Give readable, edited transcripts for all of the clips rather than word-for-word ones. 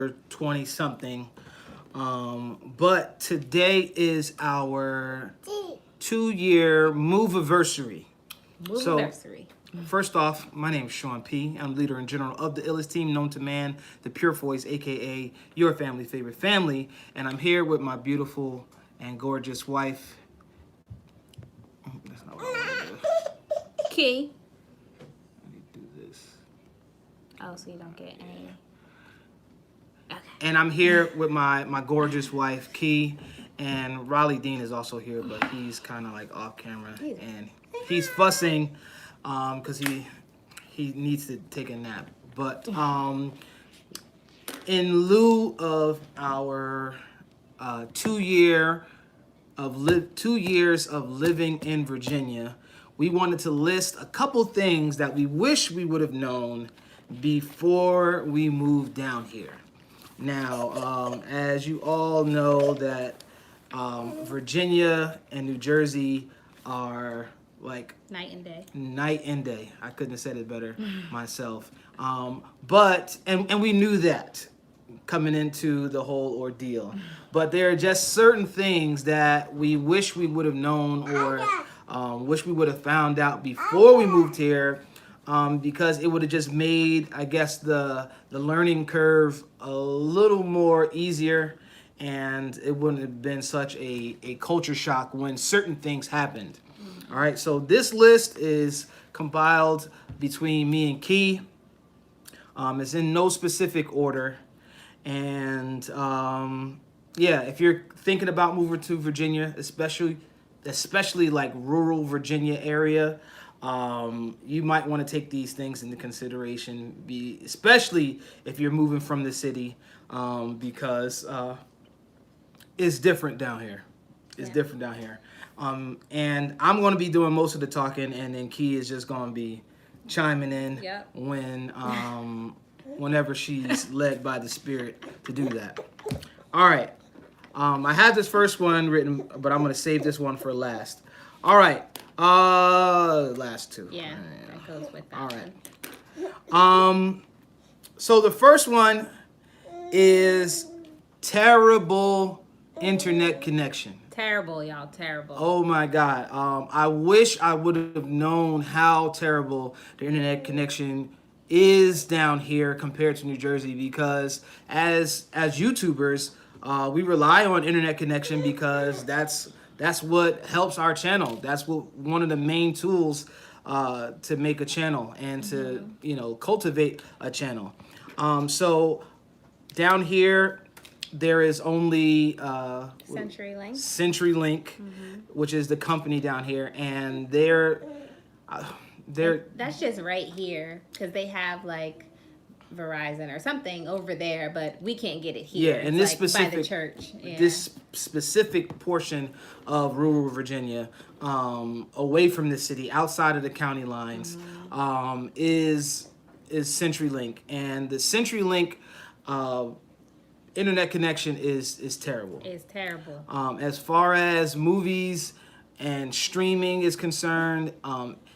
20 something. But today is our 2-year MOVE-aversary. MOVE-aversary. First off, my name is Sean P. I'm leader in general of the illest team known to man, the Purefoys, aka your family favorite family. And I'm here with my beautiful and gorgeous wife. That's not what I want to do. Key. Let me do this. Oh, so you don't get any. Okay. And I'm here with my gorgeous wife, Key. And Raleigh Dean is also here, but he's kind of like off camera. And he's fussing because he needs to take a nap. But in lieu of our 2 years of living in Virginia, we wanted to list a couple things that we wish we would have known before we moved down here. Now, as you all know that Virginia and New Jersey are like Night and day. Night and day. I couldn't have said it better myself. But we knew that coming into the whole ordeal. But there are just certain things that we wish we would have known or wish we would have found out before we moved here, because it would have just made, I guess, the learning curve a little more easier, and it wouldn't have been such a culture shock when certain things happened. All right, so this list is compiled between me and Key. It's in no specific order. And yeah, if you're thinking about moving to Virginia, especially like rural Virginia area, you might want to take these things into consideration, especially if you're moving from the city, because it's different down here. It's different down here. And I'm going to be doing most of the talking, and then Key is just going to be chiming in whenever she's led by the Spirit to do that. All right. I have this first one written, but I'm going to save this one for last. All right. Last two. Yeah, that goes with that. All right. So the first one is terrible internet connection. Terrible, y'all. Terrible. Oh my God. I wish I would have known how terrible the internet connection is down here compared to New Jersey, because as YouTubers, we rely on internet connection because that's what helps our channel. That's one of the main tools to make a channel and to cultivate a channel. So down here there is only CenturyLink. CenturyLink, which is the company down here, and they're That's just right here because they have like Verizon or something over there, but we can't get it here. Yeah, and this like specific by the church. Yeah. This specific portion of rural Virginia, away from the city, outside of the county lines, is CenturyLink, and the CenturyLink internet connection is terrible. It's terrible. As far as movies and streaming is concerned,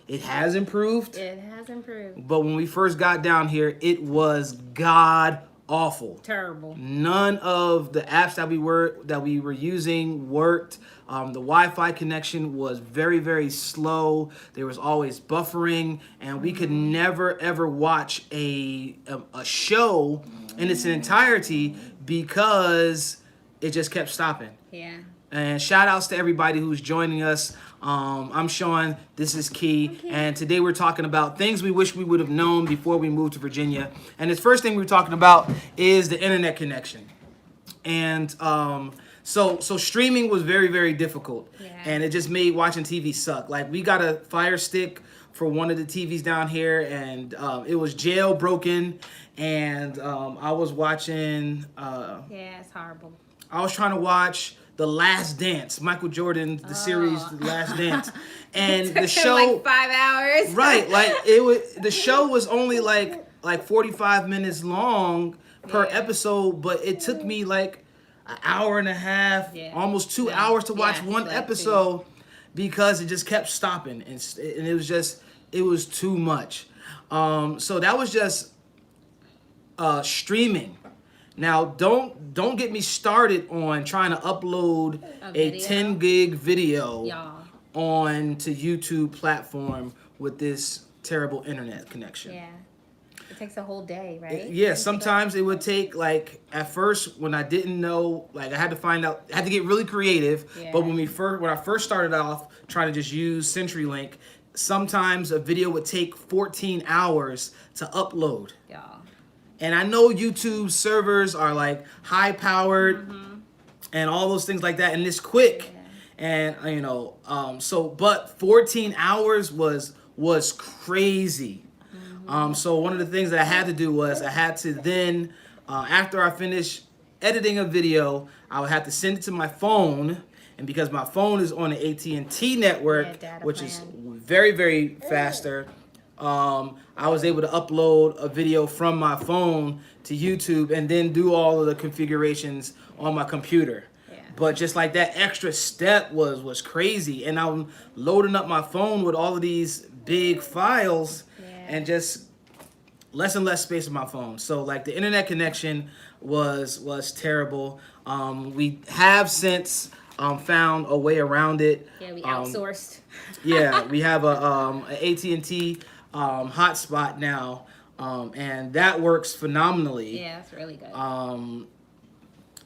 it has improved. It has improved. But when we first got down here, it was god awful. Terrible. None of the apps that we were using worked. The Wi-Fi connection was very, very slow. There was always buffering, and we could never ever watch a show in its entirety because it just kept stopping. Yeah. And shout outs to everybody who's joining us. I'm Sean, this is Key, and today we're talking about things we wish we would have known before we moved to Virginia. And the first thing we're talking about is the internet connection. And so streaming was very, very difficult. Yeah. And it just made watching TV suck. Like, we got a Fire Stick for one of the TVs down here, and it was jailbroken, and I was watching... yeah, it's horrible. I was trying to watch The Last Dance, Michael Jordan, the series The Last Dance, and the show like 5 hours. Right, like the show was only like 45 minutes long per episode, but it took me like an hour and a half, almost 2 hours to watch one episode because it just kept stopping, and it was too much. So that was just streaming. Now, don't get me started on trying to upload a 10 gig video Y'all. on to YouTube platform with this terrible internet connection. Yeah. It takes a whole day, right? Yeah, sometimes it would take, like, at first when I didn't know, like, I had to find out, I had to get really creative. Yeah. But when I first started off trying to just use CenturyLink, sometimes a video would take 14 hours to upload. Y'all. And I know YouTube servers are like high powered and all those things like that, and it's quick. And but 14 hours was crazy. So one of the things that I had to do was I had to then, after I finished editing a video, I would have to send it to my phone. And because my phone is on the AT&T network, which is very, very faster, I was able to upload a video from my phone to YouTube and then do all of the configurations on my computer. Yeah. But just like that extra step was crazy. And I'm loading up my phone with all of these big files and just less and less space on my phone. So like the internet connection was terrible. We have since found a way around it. Yeah, we outsourced. Yeah, we have a AT&T hotspot now, and that works phenomenally. Yeah, that's really good.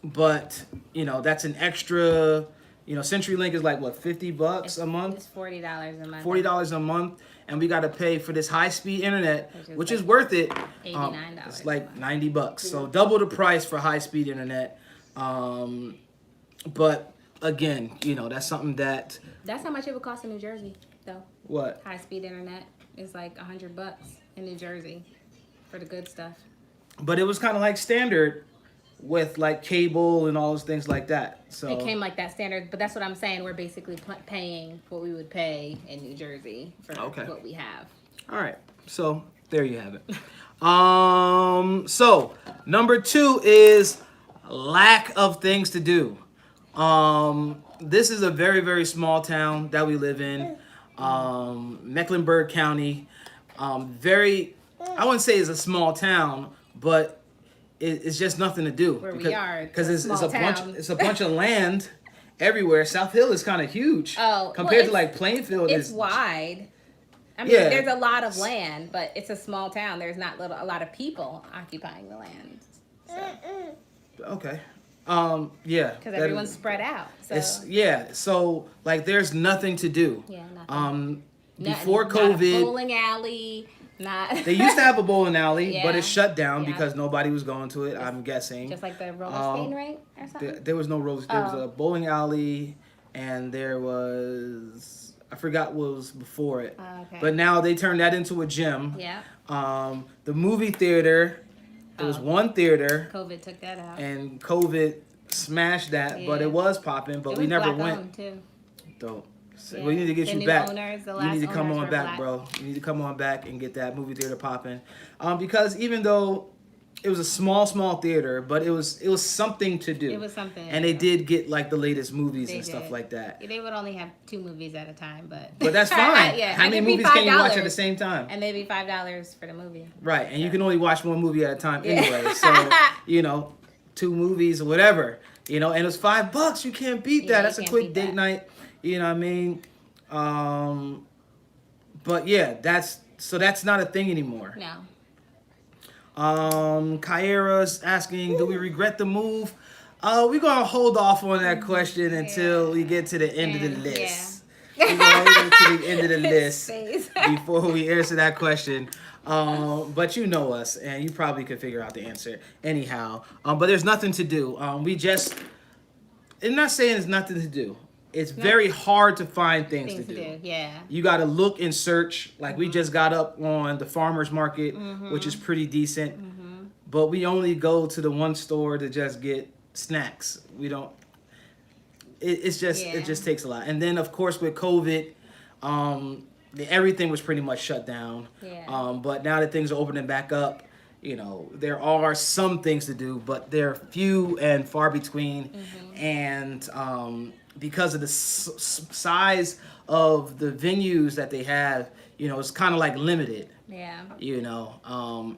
But that's an extra. CenturyLink is like what, $50 a month? It's $40 a month. $40 a month, and we got to pay for this high-speed internet, which is worth it. $89. It's like $90. So double the price for high-speed internet. But again, that's something that. That's how much it would cost in New Jersey, though. What? High-speed internet is like $100 in New Jersey for the good stuff. But it was kind of like standard with like cable and all those things like that. So it came like that standard, but that's what I'm saying. We're basically paying what we would pay in New Jersey for what we have. All right, so there you have it. So number 2 is lack of things to do. This is a very, very small town that we live in, Mecklenburg County. I wouldn't say it's a small town, but it's just nothing to do. Where we are, because it's a bunch of land everywhere. South Hill is kind of huge compared to like Plainfield. It's wide. I mean, there's a lot of land, but it's a small town. There's not a lot of people occupying the land. So. Okay. Because everyone's spread out. So. So like there's nothing to do. Yeah, nothing. Before not COVID, a bowling alley. They used to have a bowling alley, but it shut down Yeah. because nobody was going to it. I'm guessing. Just like the roller skating rink or something. There was no roller. There was a bowling alley, and there was, I forgot what was before it. Okay. But now they turned that into a gym. Yeah. The movie theater. There was one theater. COVID took that out. And COVID smashed that, but it was popping. But we never went. Too. Dope. So Yeah. We need to get The you back. you need to come on back, bro. You need to come on back and get that movie theater popping. Because even though it was a small theater, but it was something to do. It was something. And they did get like the latest movies and stuff like that. They would only have 2 movies at a time, but that's fine. Yeah. How many movies can you watch at the same time? And maybe $5 for the movie. Right, and you can only watch one movie at a time anyway. So 2 movies or whatever. And it was $5. You can't beat that. That's a quick date night. You know what I mean? But yeah, that's not a thing anymore. No. Kyra's asking, do we regret the move? We're gonna hold off on that question until we get to the end of the list. We're gonna get to the end of the list before we answer that question. But you know us, and you probably could figure out the answer anyhow. But there's nothing to do. I'm not saying there's nothing to do. It's very hard to find things to do. Yeah. You got to look and search. Like we just got up on the farmer's market, which is pretty decent. But we only go to the one store to just get snacks. We don't. It just takes a lot. And then of course with COVID, everything was pretty much shut down. Yeah. But now that things are opening back up, there are some things to do, but they're few and far between. And because of the size of the venues that they have, it's kind of like limited. Yeah. You know,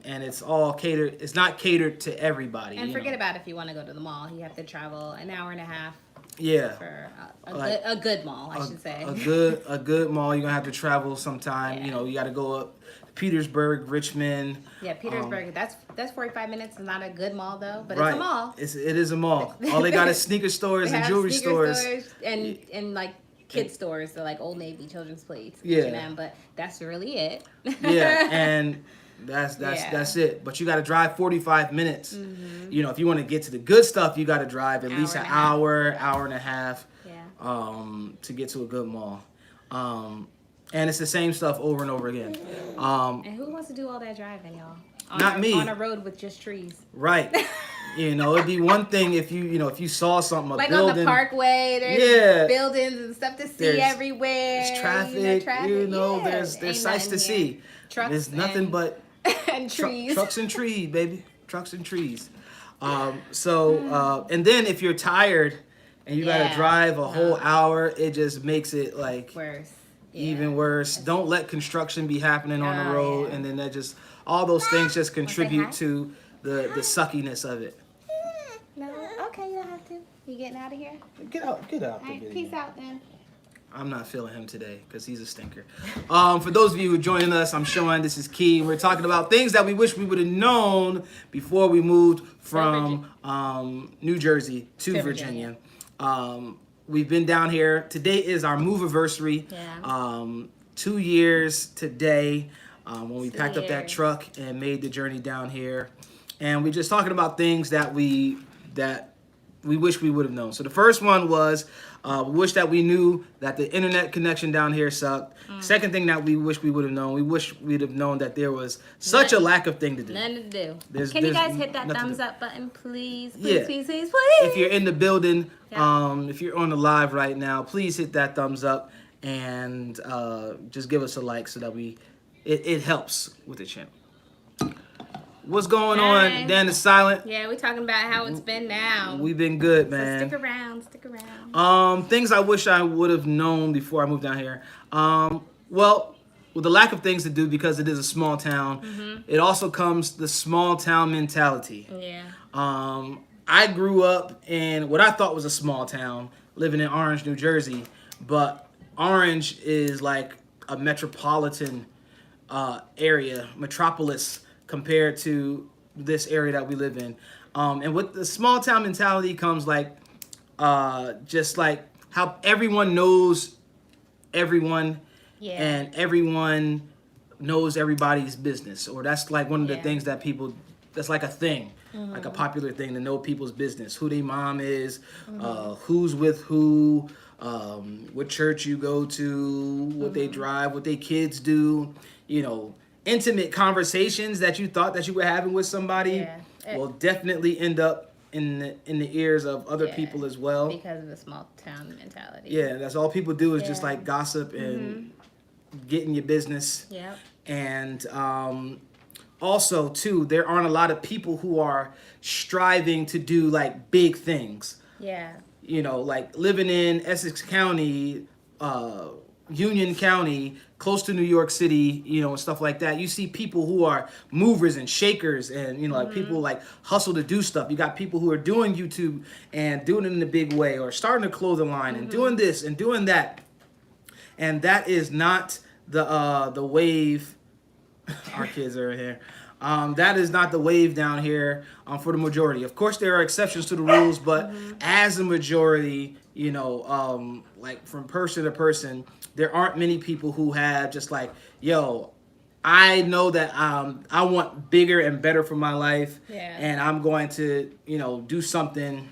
and it's all catered. It's not catered to everybody. And forget about if you want to go to the mall. You have to travel an hour and a half. Yeah. For like, a good mall, I should say. A good mall. You're gonna have to travel sometime. Yeah. You know, you got to go up Petersburg, Richmond. Yeah, Petersburg. That's 45 minutes. It's not a good mall though, but right. it's a mall. It is a mall. All they got is sneaker stores and jewelry stores and like kid stores, so like Old Navy, Children's Place, yeah. H&M, but that's really it. Yeah, and that's it. But you got to drive 45 minutes. Mm-hmm. You know, if you want to get to the good stuff, you got to drive at least an hour and a half. Yeah. To get to a good mall. And it's the same stuff over and over again. And who wants to do all that driving, y'all? Not me. On a road with just trees. Right. You know, it'd be one thing if you saw something, a like building. on the Parkway, there's buildings and stuff to see everywhere. There's traffic, there's sights to see. Trucks there's nothing but and trees. Trucks and trees, baby. Trucks and trees. And then if you're tired and you gotta drive a whole hour, it just makes it like worse. Even worse. Don't let construction be happening on the road, and then that just all those things just contribute to the suckiness of it. No, okay, you don't have to. You getting out of here? Get out. All right, peace out then. I'm not feeling him today because he's a stinker. For those of you who are joining us, I'm Sean. This is Key. We're talking about things that we wish we would have known before we moved from New Jersey to Virginia. We've been down here. Today is our MOVE-aversary. Yeah. 2 years today when we packed up that truck and made the journey down here. And we're just talking about things that we wish we would have known. So the first one was we wish that we knew that the internet connection down here sucked. Second thing that we wish we would have known, we wish we'd have known that there was such a lack of thing to do. Nothing to do. There's you guys hit that thumbs up button, please? Yeah. Please. If you're in the building, if you're on the live right now, please hit that thumbs up and just give us a like so that it helps with the channel. What's going on? Dan is silent. Yeah, we're talking about how it's been now. We've been good, man. So stick around. Things I wish I would have known before I moved down here. Well, with the lack of things to do because it is a small town, it also comes the small town mentality. Yeah. I grew up in what I thought was a small town, living in Orange, New Jersey, but Orange is like a metropolitan metropolis compared to this area that we live in. And with the small town mentality comes like just like how everyone knows everyone and everyone knows everybody's business. Or that's like one of the things that people, that's like a thing, like a popular thing to know people's business, who their mom is, who's with who, what church you go to, what they drive, what their kids do, you know, intimate conversations that you thought that you were having with somebody will definitely end up in the ears of other people as well. Because of the small town mentality. Yeah, that's all people do is just like gossip and get in your business. Yep. And also, too, there aren't a lot of people who are striving to do like big things. Yeah. You know, like living in Essex County, Union County, close to New York City, you know, and stuff like that. You see people who are movers and shakers and, you know, like people like hustle to do stuff. You got people who are doing YouTube and doing it in a big way or starting a clothing line and doing this and doing that. And that is not the wave. Our kids are here. That is not the wave down here for the majority. Of course, there are exceptions to the rules, but as a majority, you know, like from person to person, there aren't many people who have just like, yo, I know that I want bigger and better for my life, and I'm going to, you know, do something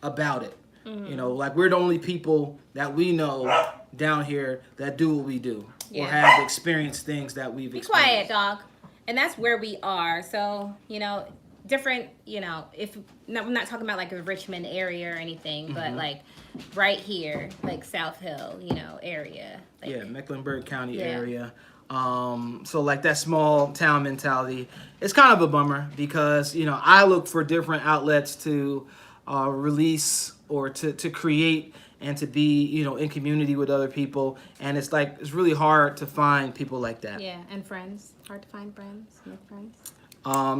about it. You know, like we're the only people that we know down here that do what we do or have experienced things that we've experienced. Be quiet, dog. And that's where we are. So, you know, different, you know, I'm not talking about like the Richmond area or anything, but like right here, like South Hill, you know, area. Like, Mecklenburg County area. So like that small town mentality, it's kind of a bummer because, you know, I look for different outlets to release or to create and to be, you know, in community with other people. And it's like, it's really hard to find people like that. Yeah, and friends. Hard to find friends, make friends.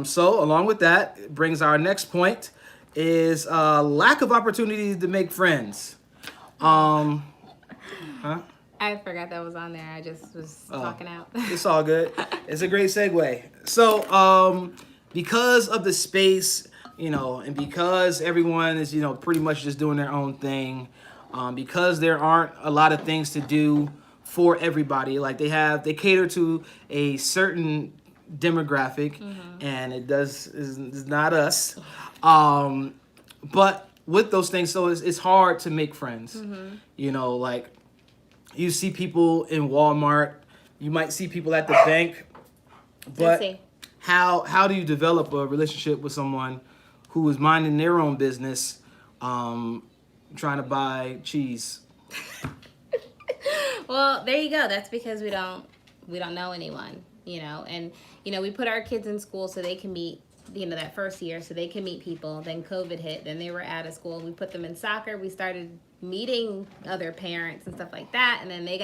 So along with that, it brings our next point is lack of opportunities to make friends. Huh? I forgot that was on there. I just was talking out. It's all good. It's a great segue. So because of the space, you know, and because everyone is, you know, pretty much just doing their own thing, because there aren't a lot of things to do for everybody. Like they cater to a certain demographic, and is not us. But with those things, so it's hard to make friends. You know, like you see people in Walmart, you might see people at the bank, but how do you develop a relationship with someone who is minding their own business, trying to buy cheese? Well, there you go. That's because we don't know anyone, you know, and you know, we put our kids in school so they can meet, you know, that first year so they can meet people. Then COVID hit, then they were out of school. We put them in soccer. We started meeting other parents and stuff like that, and then they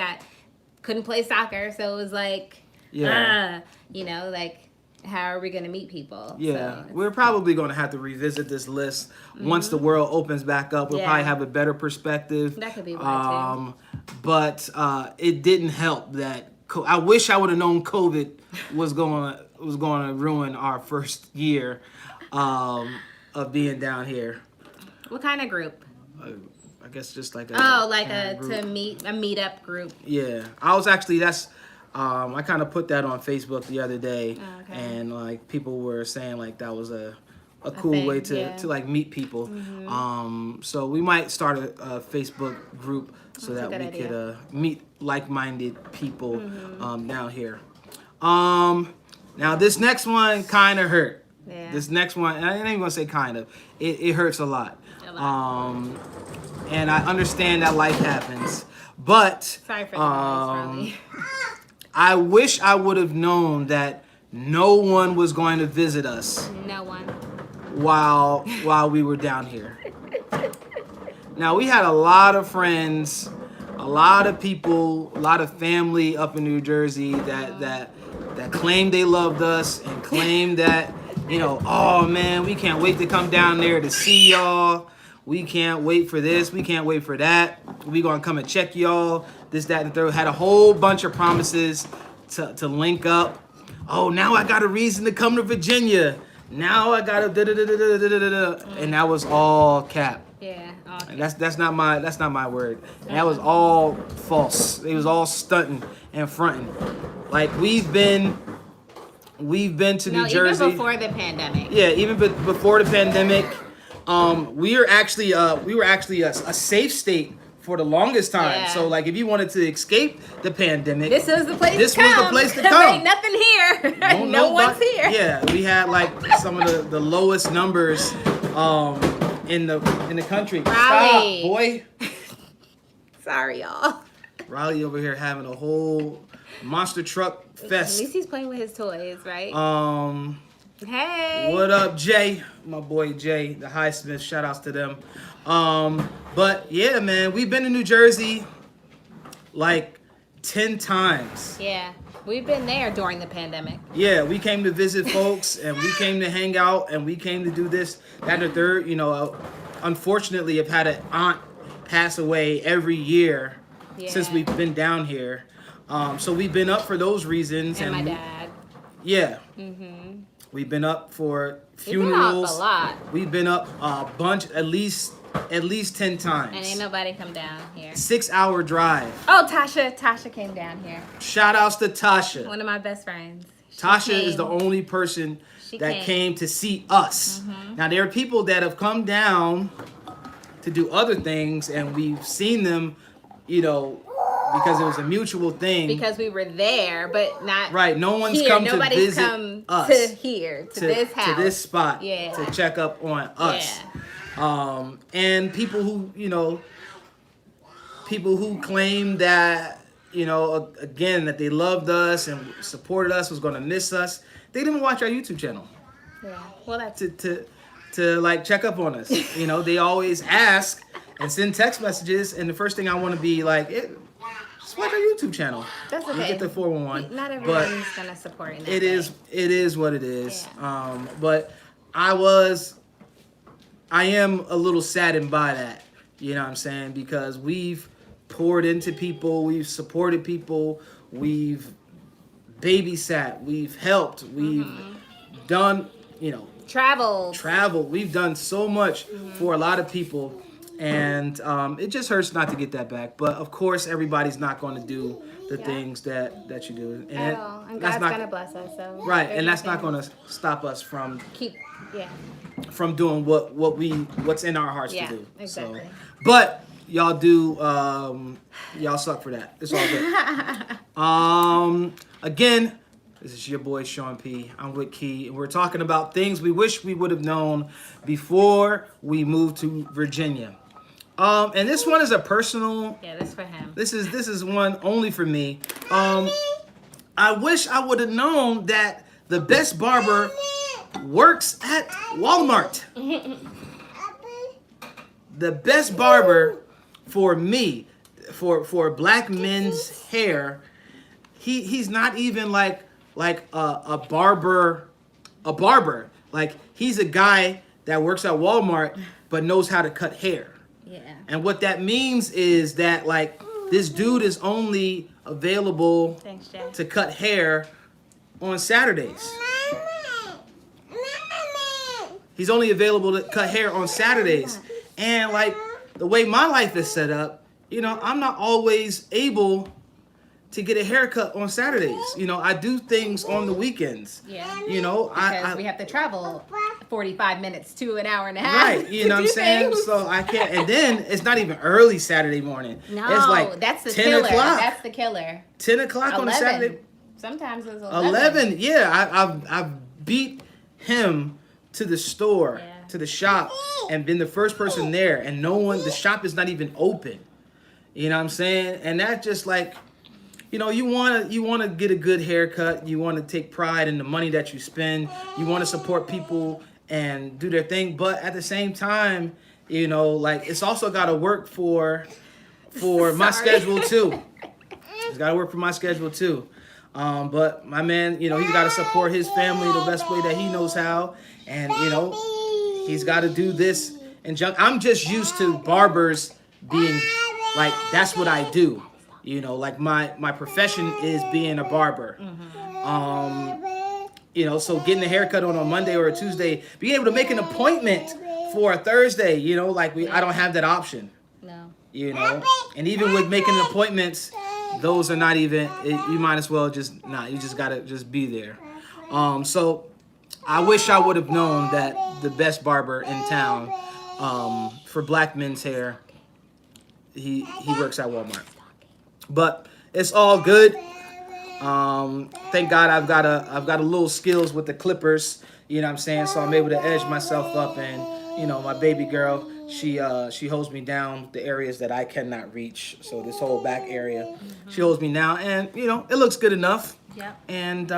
couldn't play soccer, so it was like, you know, like, how are we going to meet people? Yeah, so we're probably going to have to revisit this list once the world opens back up. We'll probably have a better perspective. That could be right, too. But it didn't help that I wish I would have known COVID was going to ruin our first year of being down here. What kind of group? I guess just like a meetup group. Yeah, I was actually I kind of put that on Facebook the other day, and like people were saying like that was a cool way to like meet people. So we might start a Facebook group so that we could meet like-minded people down here. Now this next one kind of hurt. Yeah. This next one, I ain't even gonna say kind of. It hurts a lot. And I understand that life happens, but sorry for the noise, Riley. I wish I would have known that no one was going to visit us. No one. While we were down here. Now we had a lot of friends, a lot of people, a lot of family up in New Jersey that claimed they loved us and claimed that, you know, oh man, we can't wait to come down there to see y'all. We can't wait for this. We can't wait for that. We gonna come and check y'all. This, that, and the third. Had a whole bunch of promises to link up. Oh, now I got a reason to come to Virginia. Now I got a and that was all cap. Yeah. And that's not my word. And that was all false. It was all stunting and fronting. Like we've been to New Jersey even before the pandemic. Yeah, even before the pandemic. We were actually a safe state for the longest time. Yeah. So like if you wanted to escape the pandemic, this was the place to come. This was the place to come. There ain't nothing here. No one's here. Yeah, we had like some of the lowest numbers in the country. Raleigh. Stop, boy. Sorry, y'all. Riley over here having a whole monster truck fest. At least he's playing with his toys, right? Hey. What up, Jay? My boy Jay, the Highsmith. Shout outs to them. But yeah, man, we've been to New Jersey like 10 times. Yeah, we've been there during the pandemic. Yeah, we came to visit folks and we came to hang out and we came to do this, that, and the third. You know, unfortunately, I've had an aunt pass away every year since we've been down here. So we've been up for those reasons. And my dad. Yeah. We've been up for funerals. We've been up a lot. We've been up a bunch, at least 10 times. And ain't nobody come down here. 6-hour drive. Oh, Tasha came down here. Shout outs to Tasha. One of my best friends. Tasha is the only person that came to see us. Now there are people that have come down to do other things, and we've seen them, you know, because it was a mutual thing. Because we were there, but not right. No one's here. come Nobody's to visit come us to here, to this house, to this spot, yeah, to check up on us. Yeah. And people who, you know, people who claim that, you know, again, that they loved us and supported us, was going to miss us. They didn't watch our YouTube channel. Yeah. Well, that's to like check up on us. You know, they always ask, and send text messages. And the first thing I want to be like, just watch our YouTube channel. That's You okay. get the 411. Not But everyone's gonna support in that it way. is what it is. Yeah. But I am a little saddened by that. You know what I'm saying? Because we've poured into people, we've supported people, we've babysat, we've helped, we've done, Travel. we've done so much for a lot of people, and it just hurts not to get that back. But of course, everybody's not going to do the things that you do, and At all. And God's gonna bless us. So right, there's and that's not nothing- going to stop us from doing what's in our hearts Yeah, to do. exactly. So, but y'all do y'all suck for that. It's all good. Again, this is your boy Sean P. I'm with Key, and we're talking about things we wish we would have known before we moved to Virginia. And this one is a personal. Yeah, this for him. This is one only for me. I wish I would have known that the best barber works at Walmart. The best barber for me, for black men's hair, he's not even like a barber. Like, he's a guy that works at Walmart but knows how to cut hair. Yeah. And what that means is that, like, this dude is only available Thanks, Jay. to cut hair on Saturdays. He's only available to cut hair on Saturdays. And, like, the way my life is set up, I'm not always able to get a haircut on Saturdays. I do things on the weekends. Yeah. Because we have to travel 45 minutes to an hour and a half. Right, you know what I'm saying? Things. So I can't. And then it's not even early Saturday morning. No, it's like that's the 10 killer. o'clock. That's the killer. 10 o'clock on a 11. Saturday. Sometimes it's 11. Yeah, I've beat him to the store, to the shop, and been the first person there, and the shop is not even open. You know what I'm saying? And that's just like, you want to get a good haircut. You want to take pride in the money that you spend. You want to support people and do their thing, but at the same time, like, it's also got to work for my schedule too. It's got to work for my schedule too. But my man, he's got to support his family the best way that he knows how, and he's got to do this. And I'm just used to barbers being like, that's what I do. Like, my profession is being a barber. So getting a haircut on a Monday or a Tuesday, being able to make an appointment for a Thursday, I don't have that option. No. And even with making appointments, those are not even, you might as well you just gotta just be there. So I wish I would have known that the best barber in town, for black men's hair, he works at Walmart. But it's all good. Thank God I've got a little skills with the clippers, you know what I'm saying? So I'm able to edge myself up, and my baby girl, she holds me down the areas that I cannot reach. So this whole back area, she holds me down, and it looks good enough. Yep. And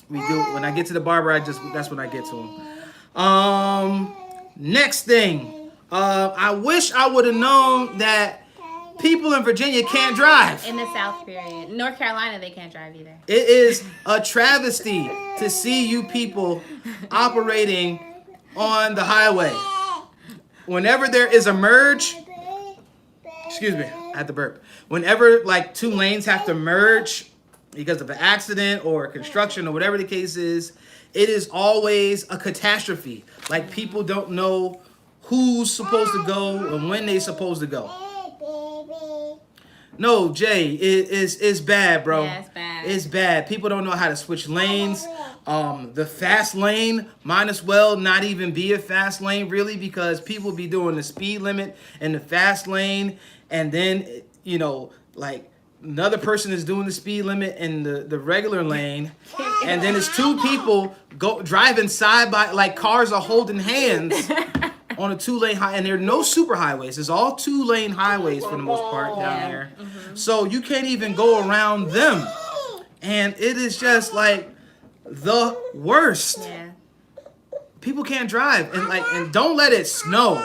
we do, when I get to the barber, that's when I get to him. Next thing, I wish I would have known that people in Virginia can't drive. In the South, period. North Carolina, they can't drive either. It is a travesty to see you people operating on the highway. Whenever there is a merge, excuse me, I had to burp. Whenever, like, two lanes have to merge because of an accident or construction or whatever the case is, it is always a catastrophe. Like, people don't know who's supposed to go and when they're supposed to go. No, Jay, it's bad, bro. Yeah, it's bad. It's bad. People don't know how to switch lanes. The fast lane might as well not even be a fast lane, really, because people be doing the speed limit in the fast lane, and then, like, another person is doing the speed limit in the regular lane, and then it's two people driving side by, like, cars are holding hands on a 2-lane high, and there are no super highways. It's all 2-lane highways for the most part down there. Mm-hmm. So you can't even go around them. And it is just like the worst. Yeah. People can't drive, and don't let it snow.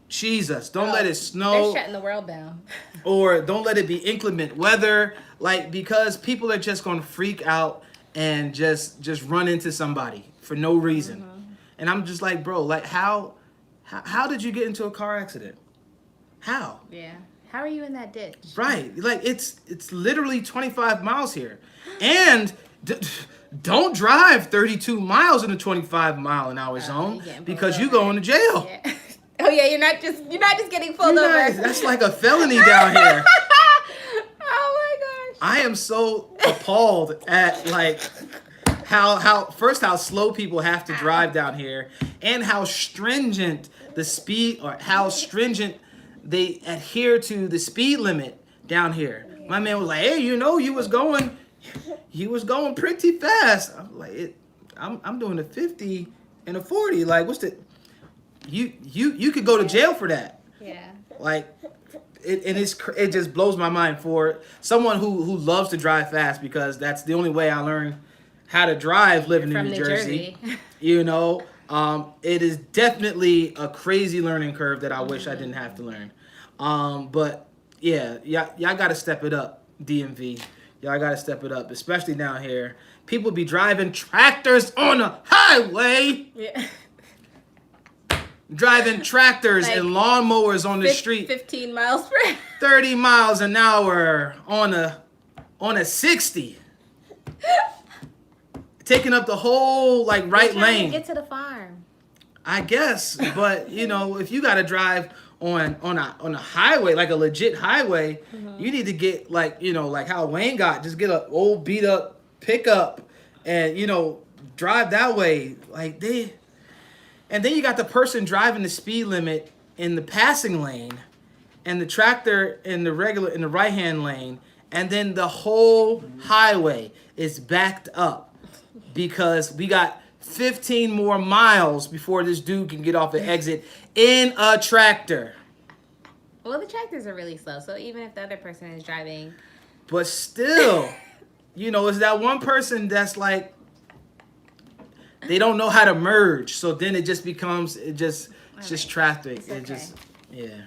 Jesus, don't let it They're snow, shutting the world down. or don't let it be inclement weather, like, because people are just going to freak out and just run into somebody for no reason. And I'm just like, bro, like, how did you get into a car accident? How? Yeah. How are you in that ditch? Right. Like, it's literally 25 miles here. And don't drive 32 miles in a 25-mile-an-hour zone, you're getting because pulled you over. going to jail. Yeah. Oh yeah, you're not just getting pulled over. That's like a felony down here. Oh my gosh. I am so appalled at, like, how slow people have to drive down here, and how stringent the speed, or how stringent they adhere to the speed limit down here. My man was like, "Hey, you was going pretty fast." I'm like, I'm doing a 50 and a 40. Like, what's the you could go to jail for that. Yeah. Like, it just blows my mind for someone who loves to drive fast, because that's the only way I learned how to drive living in New Jersey. It is definitely a crazy learning curve that I wish I didn't have to learn. But yeah, y'all got to step it up, DMV. Y'all got to step it up, especially down here. People be driving tractors on the highway. Yeah. Driving tractors Like and lawnmowers on the street. 15 miles per hour. 30 miles an hour on a 60. Taking up the whole, like, right You're trying lane. to get to the farm. I guess, but if you got to drive on a highway, like a legit highway, you need to get, like, like how Wayne got, just get a old beat up pickup and drive that way. Like, and then you got the person driving the speed limit in the passing lane, and the tractor in the right hand lane, and then the whole highway is backed up because we got 15 more miles before this dude can get off the exit in a tractor. Well, the tractors are really slow, so even if the other person is driving. But still, it's that one person that's like, they don't know how to merge, so then it just becomes it's just traffic. It's okay. It just, yeah.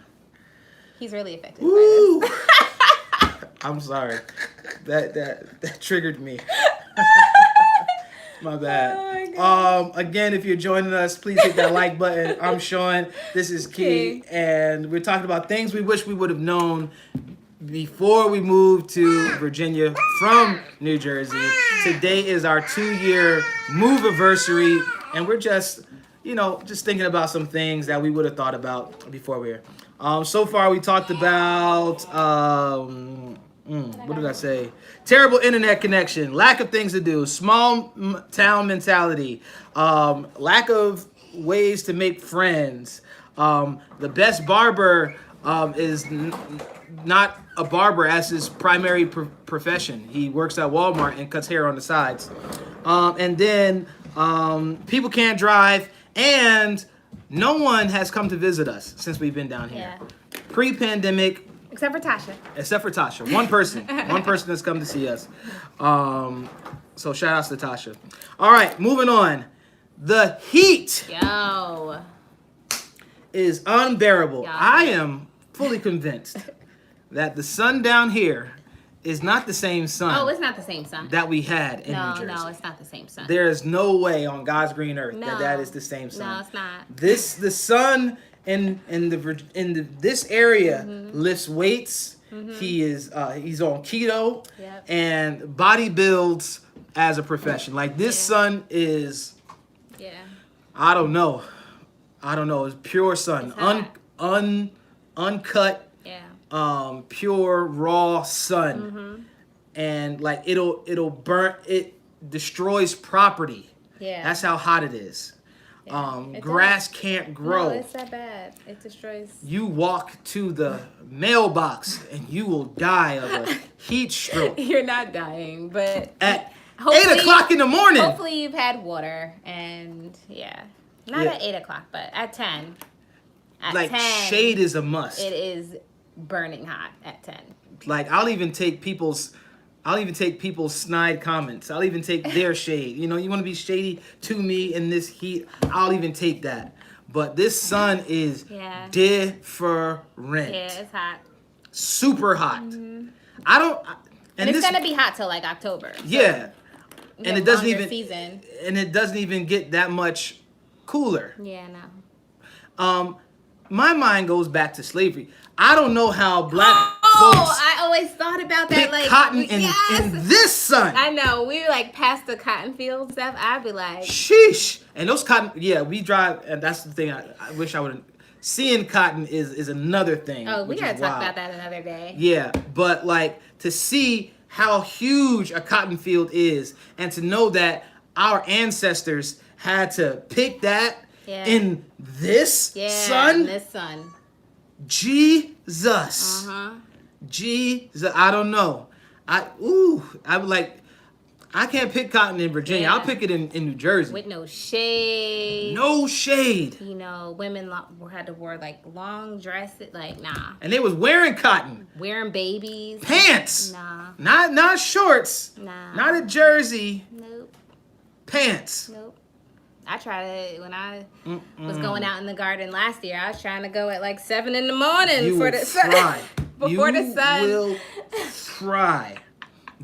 He's really affected Woo! by this. I'm sorry. That triggered me. My bad. Oh my God. Again, if you're joining us, please hit that like button. I'm Sean. This is Key, and we're talking about things we wish we would have known before we moved to Virginia from New Jersey. Today is our 2-year MOVE-aversary, and we're just thinking about some things that we would have thought about before we were. So far, we talked about what did I say? Terrible internet connection, lack of things to do, small town mentality, lack of ways to make friends. The best barber is not a barber as his primary profession. He works at Walmart and cuts hair on the sides. And then people can't drive, and no one has come to visit us since we've been down here. Yeah. Pre-pandemic. Except for Tasha. One person has come to see us. So shout outs to Tasha. All right, moving on. The heat is unbearable. Yo. I am fully convinced that the sun down here is not the same sun. Oh, it's not the same sun. That we had in New Jersey. No, it's not the same sun. There is no way on God's green earth that is the same sun. No, it's not. The sun in this area lifts weights. He's on keto and body builds as a profession. Like, this sun is, I don't know, it's pure sun, uncut, pure raw sun, and like it'll burn. It destroys property. Yeah, that's how hot it is. Grass can't grow. No, it's that bad. It destroys. You walk to the mailbox and you will die of a heat stroke. You're not dying, but at 8 o'clock in the morning. Hopefully you've had water, and not at 8 o'clock, but at 10. At like 10, shade is a must. It is burning hot at 10. Like, I'll even take people's snide comments. I'll even take their shade. You want to be shady to me in this heat, I'll even take that. but this sun is Yeah. different. Yeah, it's hot. Super hot. I don't. And it's gonna be hot till like October. So Yeah, and it doesn't even season. and it doesn't even get that much cooler. Yeah, no. My mind goes back to slavery. I don't know how black Oh, folks I always thought about that. pick Like cotton in this sun. I know. We were like past the cotton field stuff. I'd be like, Sheesh. And those cotton, yeah, we drive, and that's the thing. I wish I would. Seeing cotton is another thing. oh, we which gotta is talk wild. about that another day. Yeah, but like to see how huge a cotton field is, and to know that our ancestors had to pick that in this sun. This sun. Jesus. Jesus. I don't know. I'm like, I can't pick cotton in Virginia. Yeah. I'll pick it in New Jersey. With no shade. No shade. You know, women had to wear like long dresses. Like, nah. And they was wearing cotton. Wearing babies. Pants. Nah. Not shorts. Nah. Not a jersey. Nope. Pants. Nope. I tried to when I was going out in the garden last year. I was trying to go at like 7 in the morning You for will the sun. fry. Before the sun. You will fry.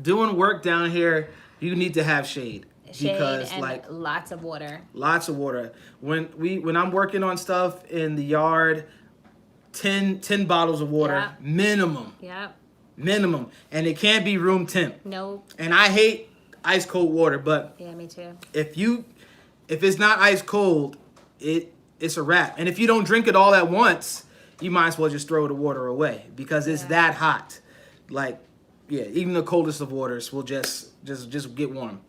Doing work down here, you need to have shade. Because and like lots of water. lots of water. When I'm working on stuff in the yard, 10 bottles of water Yep. minimum. Yep. Minimum. And it can't be room temp. Nope. And I hate ice cold water, but Yeah, me too. if it's not ice cold, it's a wrap. And if you don't drink it all at once, you might as well just throw the water away because it's that hot. Like, yeah, even the coldest of waters will just get warm.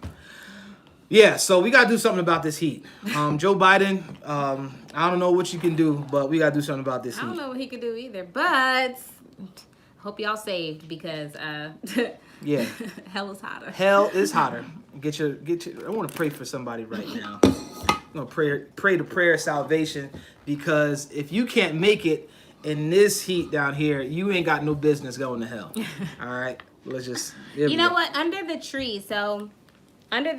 Yeah, so we gotta do something about this heat. Joe Biden, I don't know what you can do, but we gotta do something about this heat. I don't know what he could do either, but hope y'all saved because Yeah. hell is hotter. Hell is hotter. Get your. I want to pray for somebody right now. I'm gonna pray the prayer of salvation because if you can't make it in this heat down here, you ain't got no business going to hell. All right, let's just. You know what? Under the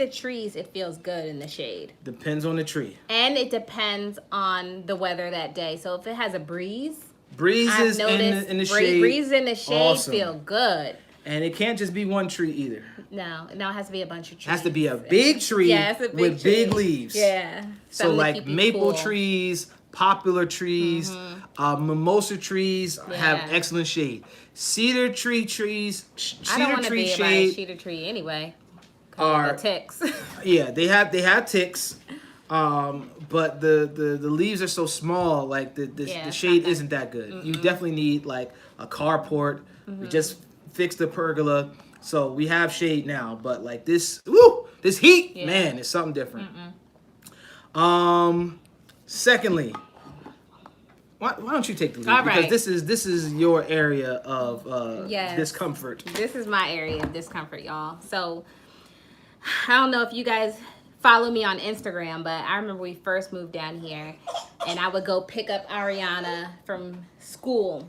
trees, it feels good in the shade. Depends on the tree. And it depends on the weather that day. So if it has a breeze, Breezes in the shade. Breezes in the shade Awesome. feel good. And it can't just be one tree either. No, it has to be a bunch of trees. It has to be a big tree with big leaves. Yeah. So Something to like keep you maple cool. trees, poplar trees, mimosa trees have excellent shade. Cedar trees, I don't want to be by a shade cedar tree anyway. are The ticks. yeah, they have ticks. But the leaves are so small, like the shade isn't that good. You definitely need like a carport. We just fixed the pergola, so we have shade now. But like this heat, man, is something different. Secondly, why don't you take the lead? All because right. this is your area of Yes. discomfort. This is my area of discomfort, y'all. So I don't know if you guys follow me on Instagram, but I remember we first moved down here and I would go pick up Ariana from school.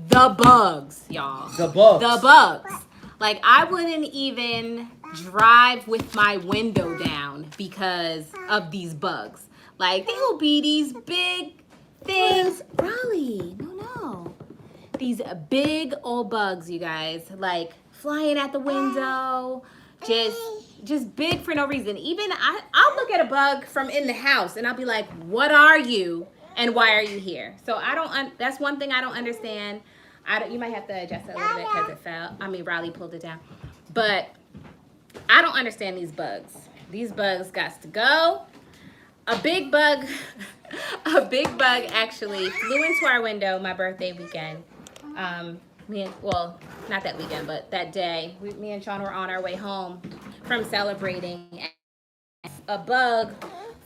The bugs, y'all. The bugs. Like, I wouldn't even drive with my window down because of these bugs. Like, they will be these big things. Raleigh, no. These big old bugs, you guys. Like, flying at the window. Just big for no reason. Even I'll look at a bug from in the house and I'll be like, what are you? And why are you here? So that's one thing I don't understand. You might have to adjust it a little bit because it fell. Riley pulled it down. But I don't understand these bugs. These bugs got to go. A big bug actually flew into our window my birthday weekend. Not that weekend, but that day, me and Sean were on our way home from celebrating. And a bug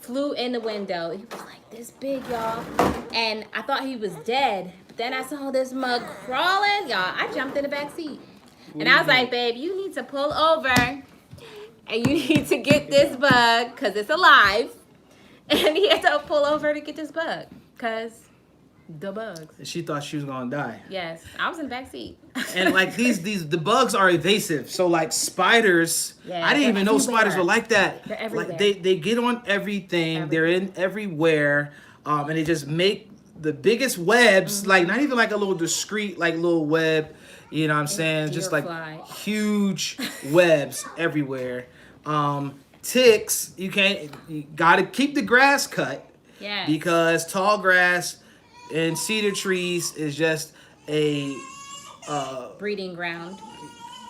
flew in the window. He was like this big, y'all. And I thought he was dead. But then I saw this mug crawling, y'all. I jumped in the back seat. And I was like, babe, you need to pull over. And you need to get this bug because it's alive. And he had to pull over to get this bug because The bugs. And she thought she was gonna die. Yes, I was in the back seat. And like the bugs are evasive. So like spiders, Yeah, I didn't even know everywhere. spiders were like that. They're everywhere. Like they get on everything. They're in everywhere, and they just make the biggest webs. Like not even like a little discreet like little web. You know what I'm saying? Just like huge webs everywhere. Ticks, you gotta keep the grass cut. Yeah. Because tall grass and cedar trees is just a breeding ground.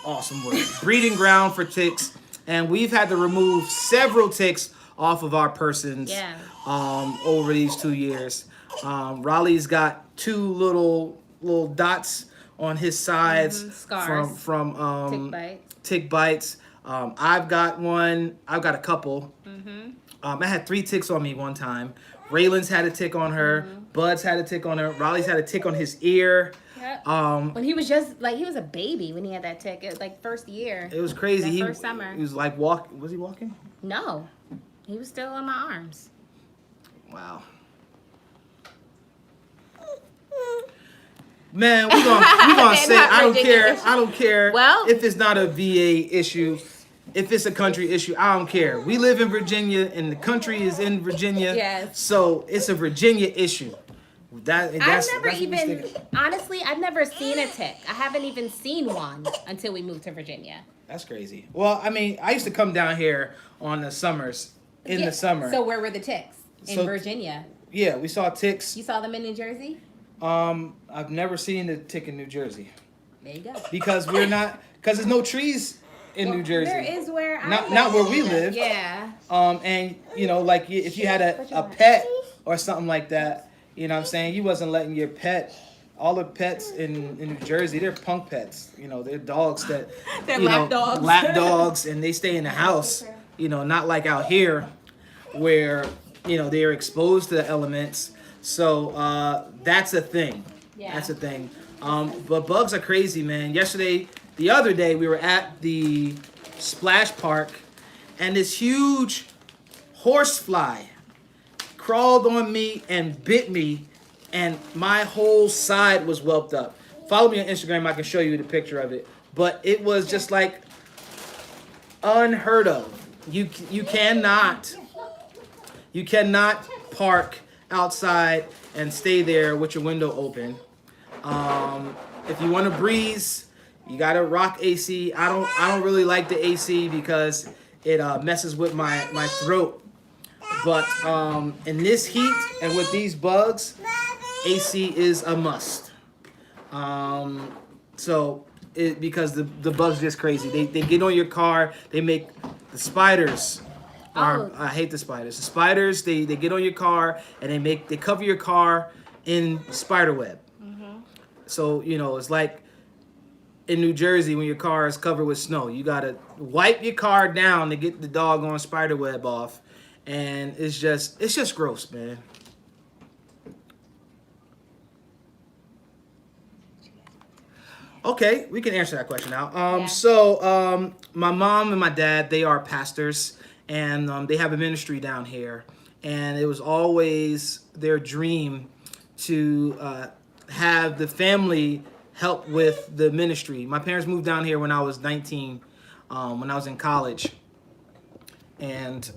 Awesome word. Breeding ground for ticks. And we've had to remove several ticks off of our persons over these 2 years. Raleigh's got 2 little dots on his sides scars from tick bites. I've got one. I've got a couple. I had 3 ticks on me one time. Raylan's had a tick on her. Bud's had a tick on her. Raleigh's had a tick on his ear. Yep. When he was just like, he was a baby when he had that tick. It was like first year. It was crazy. First summer. He was like was he walking? No. He was still in my arms. Wow. Man, we're gonna say I don't care Well, if it's not a VA issue, if it's a country issue, I don't care. We live in Virginia and the country is in Virginia. Yes. So it's a Virginia issue. Honestly, I've never seen a tick. I haven't even seen one until we moved to Virginia. That's crazy. Well, I mean, I used to come down here on the summers, the summer. So where were the ticks? In Virginia? Yeah, we saw ticks. You saw them in New Jersey? I've never seen a tick in New Jersey. There you go. Because there's no trees in New Jersey. There is where not where we live. Yeah. And you know, like if you had a pet or something like that, you know what I'm saying, you wasn't letting your pet. All the pets in New Jersey, they're punk pets. You know, they're dogs that they're lap dogs. Lap dogs, and they stay in the house. You know, not like out here, where you know they are exposed to the elements. So that's a thing. Yeah. That's a thing. But bugs are crazy, man. The other day, we were at the splash park, and this huge horsefly crawled on me and bit me, and my whole side was whelped up. Follow me on Instagram. I can show you the picture of it. But it was just like unheard of. You cannot park outside and stay there with your window open. If you want to breeze, you gotta rock AC. I don't really like the AC because it messes with my throat. But in this heat and with these bugs, AC is a must. Because the bugs are just crazy. They get on your car. They make the spiders. I hate the spiders. The spiders, they get on your car and they cover your car in spider web. So, you know, it's like in New Jersey when your car is covered with snow. You got to wipe your car down to get the doggone spider web off. And it's just gross, man. Okay, we can answer that question now. So my mom and my dad, they are pastors, and they have a ministry down here. And it was always their dream to have the family help with the ministry. My parents moved down here when I was 19, when I was in college. And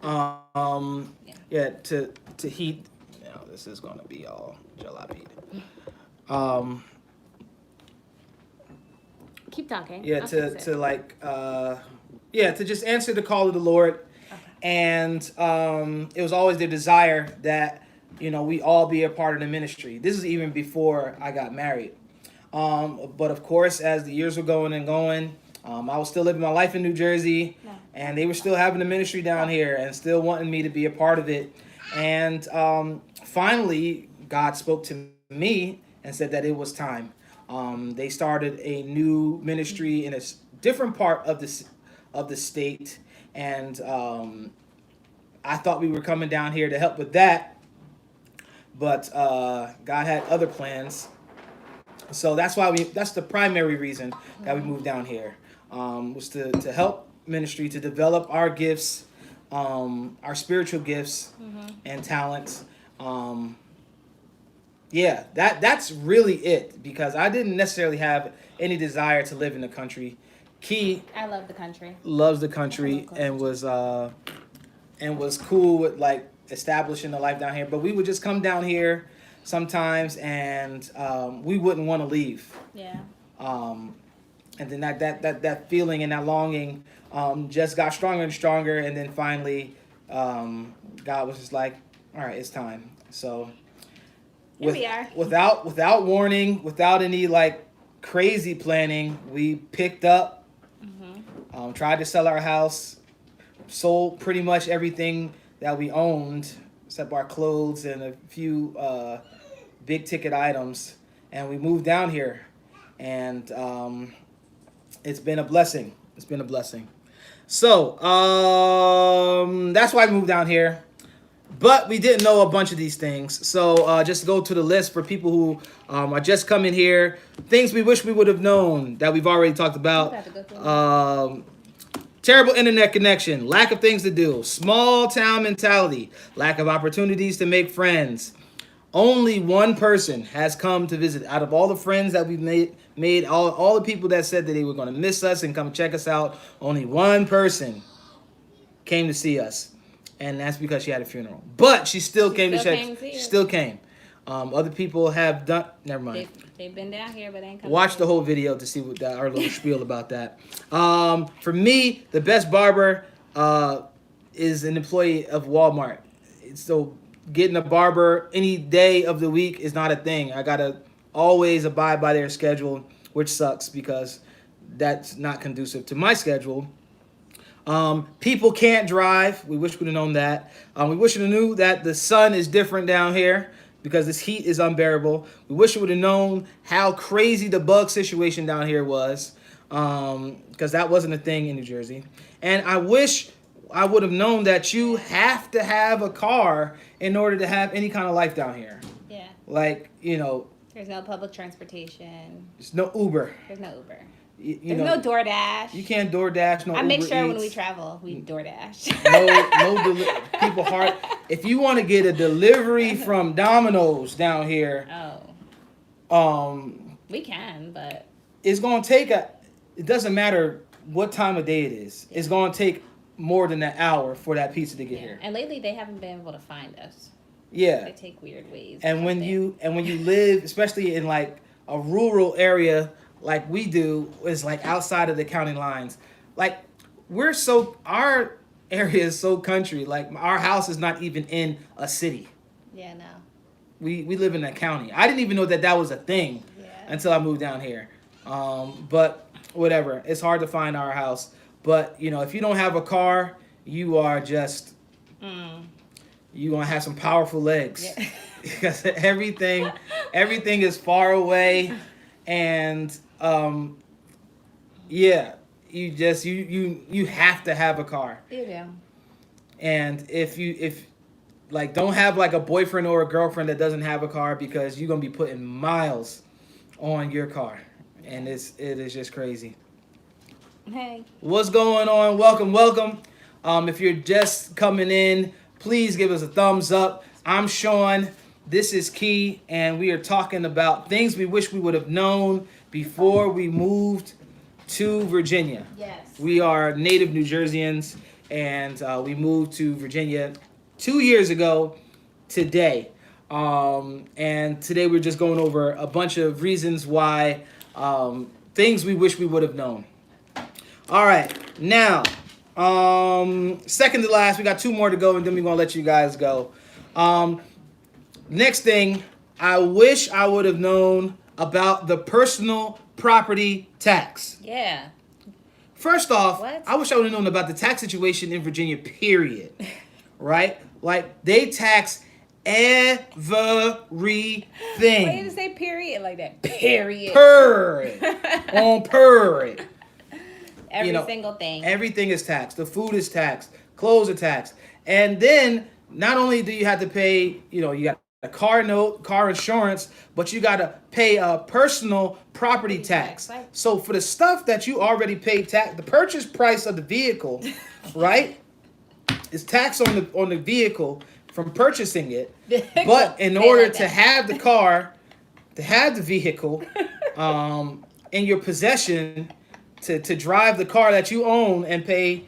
to heat, you know, this is gonna be all jalapeno. Keep talking. Yeah, to just answer the call of the Lord. Okay. And it was always their desire that, you know, we all be a part of the ministry. This is even before I got married. But of course, as the years were going, I was still living my life in New Jersey, and they were still having the ministry down here and still wanting me to be a part of it. And finally, God spoke to me and said that it was time. They started a new ministry in a different part of the state, and I thought we were coming down here to help with that, but God had other plans. So that's the primary reason that we moved down here, was to help ministry, to develop our gifts, our spiritual gifts and talents. Yeah, that's really it, because I didn't necessarily have any desire to live in the country. Key I love the country. loves the I country love and was cool with like establishing the life down here. But we would just come down here sometimes, and we wouldn't want to leave. Yeah. And then that feeling and that longing just got stronger and stronger. And then finally, God was just like, "All right, it's time." So Here we are. without warning, without any like crazy planning, we picked up. Tried to sell our house, sold pretty much everything that we owned, except our clothes and a few big ticket items, and we moved down here. And it's been a blessing. It's been a blessing. So that's why we moved down here. But we didn't know a bunch of these things. So just to go to the list for people who are just coming here, things we wish we would have known that we've already talked about. Terrible internet connection, lack of things to do, small town mentality, lack of opportunities to make friends. Only one person has come to visit. Out of all the friends that we've made all the people that said that they were going to miss us and come check us out, only one person came to see us. And that's because she had a funeral. But she still came to check. She still came. Other people have done. Never mind. They've been down here, but they ain't come. Watch the whole video to see what our little spiel about that. For me, the best barber is an employee of Walmart. So getting a barber any day of the week is not a thing. I gotta always abide by their schedule, which sucks because that's not conducive to my schedule. People can't drive. We wish we'd have known that. We wish we'd have knew that the sun is different down here because this heat is unbearable. We wish we would have known how crazy the bug situation down here was, because that wasn't a thing in New Jersey. And I wish I would have known that you have to have a car in order to have any kind of life down here. Yeah. Like, you know. There's no public transportation. There's no Uber. There's no Uber. There's no DoorDash. You can't DoorDash. No. I make Uber sure Eats. when we travel, we DoorDash. People hard. If you want to get a delivery from Domino's down here, we can, but it's gonna take it doesn't matter what time of day it is. Yeah. It's gonna take more than an hour for that pizza to get here. And lately they haven't been able to find us. Yeah. They take weird ways. And when you live, especially in like a rural area like we do, is like outside of the county lines. Like our area is so country. Like our house is not even in a city. Yeah, no. We live in a county. I didn't even know that was a thing until I moved down here. But whatever. It's hard to find our house. But, you know, if you don't have a car, you are just, you're going to have some powerful legs. Yeah. Because everything is far away. And, you have to have a car. You do. And if don't have like a boyfriend or a girlfriend that doesn't have a car, because you're going to be putting miles on your car. And it is just crazy. Hey. What's going on? Welcome. If you're just coming in, please give us a thumbs up. I'm Sean. This is Key, and we are talking about things we wish we would have known before we moved to Virginia. Yes. We are native New Jerseyans, and we moved to Virginia 2 years ago today. And today we're just going over a bunch of reasons why, things we wish we would have known. All right, now, second to last, we got 2 more to go, and then we're going to let you guys go. Next thing, I wish I would have known about the personal property tax. Yeah. First off, What? I wish I would have known about the tax situation in Virginia, period. Right? Like, they tax everything. Why did you say period like that? Period. On period. Every single thing. Everything is taxed. The food is taxed. Clothes are taxed. And then not only do you have to pay, you got a car note, car insurance, but you got to pay a personal property tax. So for the stuff that you already paid tax, the purchase price of the vehicle, right, is tax on the vehicle from purchasing it. But in order to have the car, to have the vehicle in your possession, to drive the car that you own and pay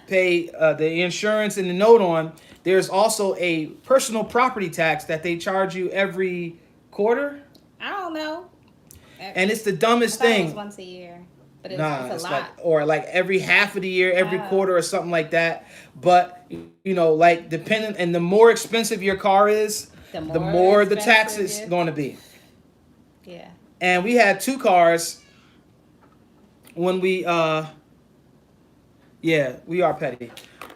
the insurance and the note on, there's also a personal property tax that they charge you every quarter. I don't know. And it's the dumbest I thought thing. it was once a year, but it's It's a like, lot. or like every half of the year, every quarter or something like that. But like depending, and the more expensive your car is, the more the tax is going to be. Yeah. And we had 2 cars when we we are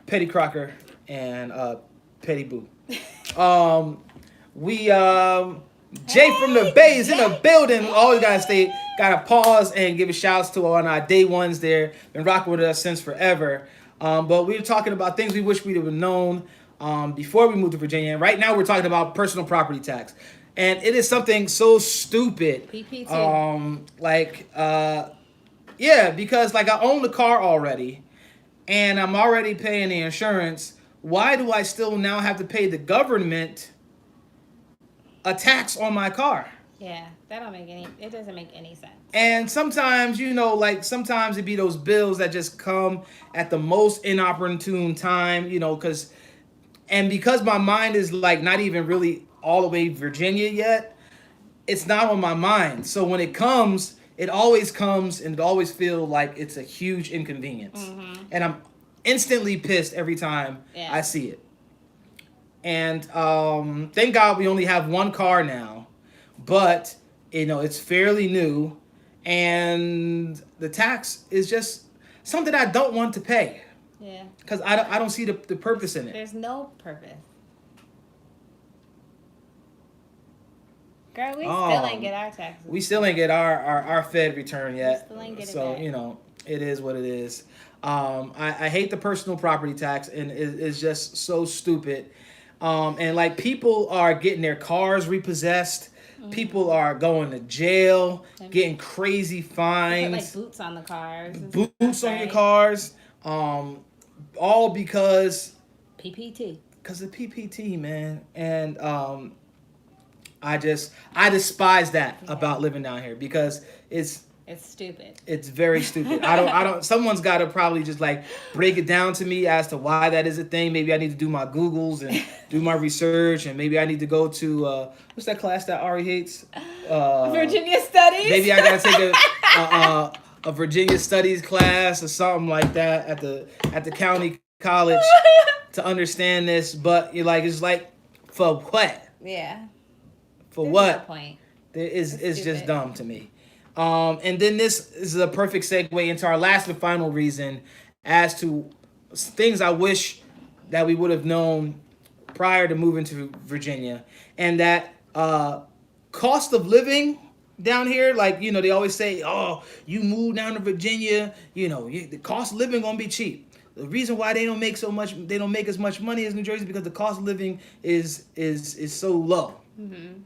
Petty Crocker and Petty Boo. Jay from the Bay is in the building. Always gotta pause and give a shout out to on our day ones there. Been rocking with us since forever. But we were talking about things we wish we'd have known before we moved to Virginia. And right now we're talking about personal property tax. And it is something so stupid. PPT. Because like I own the car already and I'm already paying the insurance. Why do I still now have to pay the government a tax on my car? Yeah, it doesn't make any sense. And sometimes, sometimes it be those bills that just come at the most inopportune time, because my mind is like not even really all the way Virginia yet, it's not on my mind. So when it comes, it always comes and it always feels like it's a huge inconvenience. Mm-hmm. And I'm instantly pissed every time I see it. And thank God we only have 1 car now, but it's fairly new, and the tax is just something I don't want to pay. Yeah. Because I don't see the purpose in it. There's no purpose. Girl, we still ain't get our taxes. We still ain't get our Fed return yet. We still ain't get it so back. It is what it is. I hate the personal property tax, and it's just so stupid. And like people are getting their cars repossessed. Mm-hmm. People are going to jail, getting crazy fines. Put like boots on the cars. Boots on your cars. All because PPT. Because of PPT, man. And I despise that about living down here because it's stupid. It's very stupid. I don't someone's got to probably just like break it down to me as to why that is a thing. Maybe I need to do my Googles and do my research, and maybe I need to go to what's that class that Ari hates? Virginia Studies. Maybe I got to take a Virginia Studies class or something like that at the county college to understand this, but it's like for what? Yeah. For There's what? No point. It's just dumb to me. And then this is a perfect segue into our last and final reason as to things I wish that we would have known prior to moving to Virginia, and that cost of living down here, like, they always say, oh, you move down to Virginia, the cost of living gonna be cheap. The reason why they don't make as much money as New Jersey is because the cost of living is so low. Mm-hmm.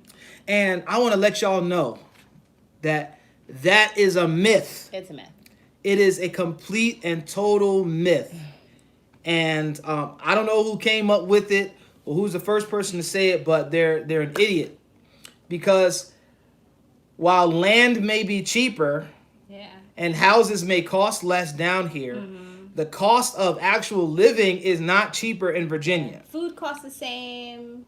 And I want to let y'all know that is a myth. It's a myth. It is a complete and total myth. And I don't know who came up with it or who's the first person to say it, but they're an idiot. Because while land may be cheaper and houses may cost less down here, the cost of actual living is not cheaper in Virginia. Food costs the same,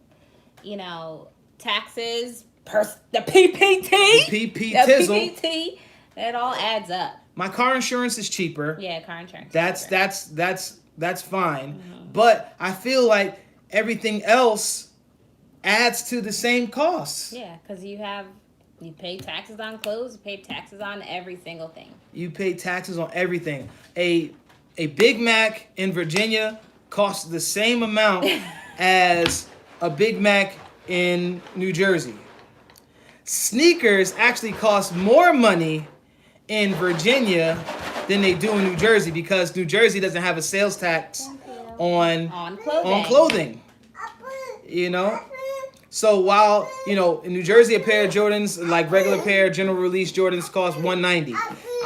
taxes, the PPT. The PPT. It all adds up. My car insurance is cheaper. Yeah, car insurance. That's fine. Mm-hmm. But I feel like everything else adds to the same costs. Yeah, because you pay taxes on clothes, you pay taxes on every single thing. You pay taxes on everything. A Big Mac in Virginia costs the same amount as a Big Mac in New Jersey. Sneakers actually cost more money in Virginia than they do in New Jersey because New Jersey doesn't have a sales tax on clothing. So while, in New Jersey, a pair of Jordans, like regular pair of general release Jordans cost $190.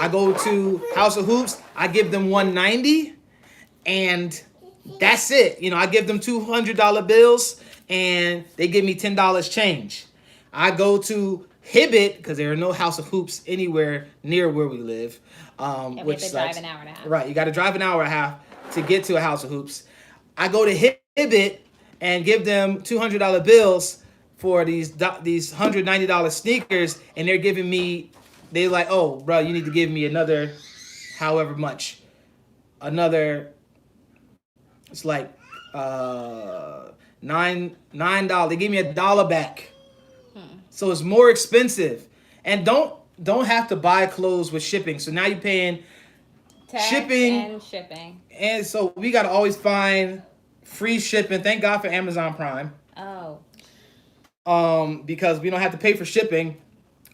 I go to House of Hoops, I give them $190, and that's it. I give them $200 bills, and they give me $10 change. I go to Hibbett because there are no House of Hoops anywhere near where we live. And we have to drive an hour and a half. Right, you got to drive an hour and a half to get to a House of Hoops. I go to Hibbett and give them $200 bills for these $190 sneakers, and they're giving me, they like, oh, bro, you need to give me another, however much, another. It's like $9. They give me $1 back. So it's more expensive. And don't have to buy clothes with shipping. So now you're paying Tax shipping. And shipping. And so we got to always find free shipping. Thank God for Amazon Prime. Oh. Because we don't have to pay for shipping.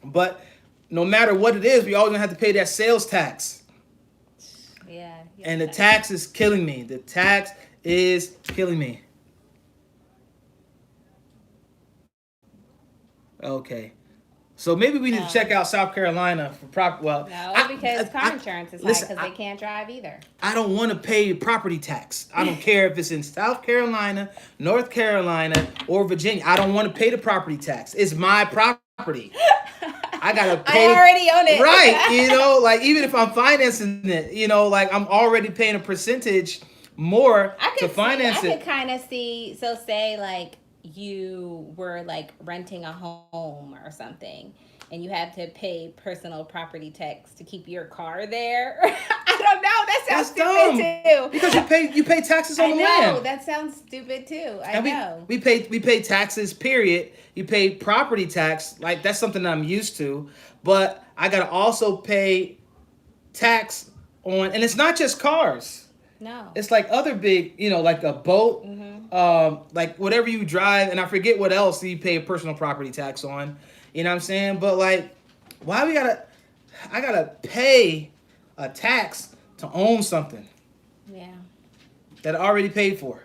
But no matter what it is, we always gonna have to pay that sales tax. Yeah. And the tax is killing me. The tax is killing me. Okay. So maybe we need to check out South Carolina for property. Well, no, because car insurance is high because they can't drive either. I don't want to pay property tax. I don't care if it's in South Carolina, North Carolina, or Virginia. I don't want to pay the property tax. It's my property. I gotta pay. I already own it. Right. Like even if I'm financing it, like I'm already paying a percentage more to finance it. I could kind of see. So say like you were like renting a home or something and you have to pay personal property tax to keep your car there. I don't know. That sounds stupid too. Because you pay taxes on the land. No, that sounds stupid too. I know. We pay taxes, period. You pay property tax, like that's something I'm used to. But I gotta also pay tax on, and it's not just cars. No. It's like other big, like a boat, like whatever you drive, and I forget what else you pay a personal property tax on. You know what I'm saying? But like, why I gotta pay a tax to own something? Yeah. That I already paid for.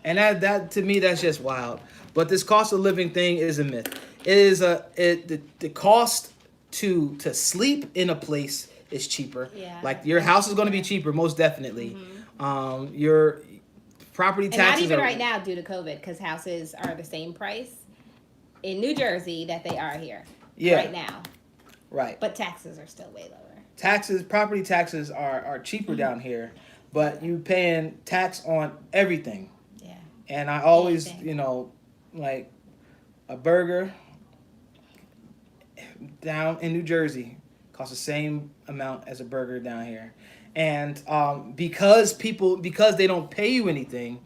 And that to me, that's just wild. But this cost of living thing is a myth. It is the cost to sleep in a place is cheaper. Yeah. Like your house is going to be cheaper, most definitely. Your property taxes. And not even right now due to COVID, because houses are the same price in New Jersey that they are here. Yeah. Right now. Right. But taxes are still way lower. Property taxes are cheaper down here, but you paying tax on everything. Yeah. And I always, like a burger down in New Jersey costs the same amount as a burger down here. And because they don't pay you anything,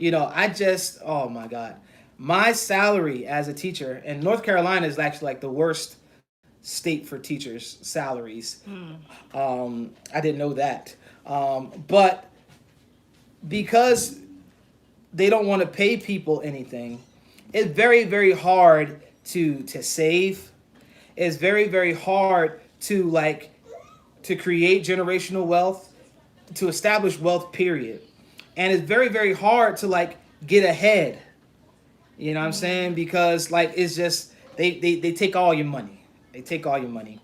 oh my God. My salary as a teacher, and North Carolina is actually like the worst state for teachers' salaries. I didn't know that. But because they don't want to pay people anything, it's very, very hard to save. It's very, very hard to create generational wealth, to establish wealth, period. And it's very, very hard to get ahead. You know what I'm saying? Because it's just they take all your money. They take all your money.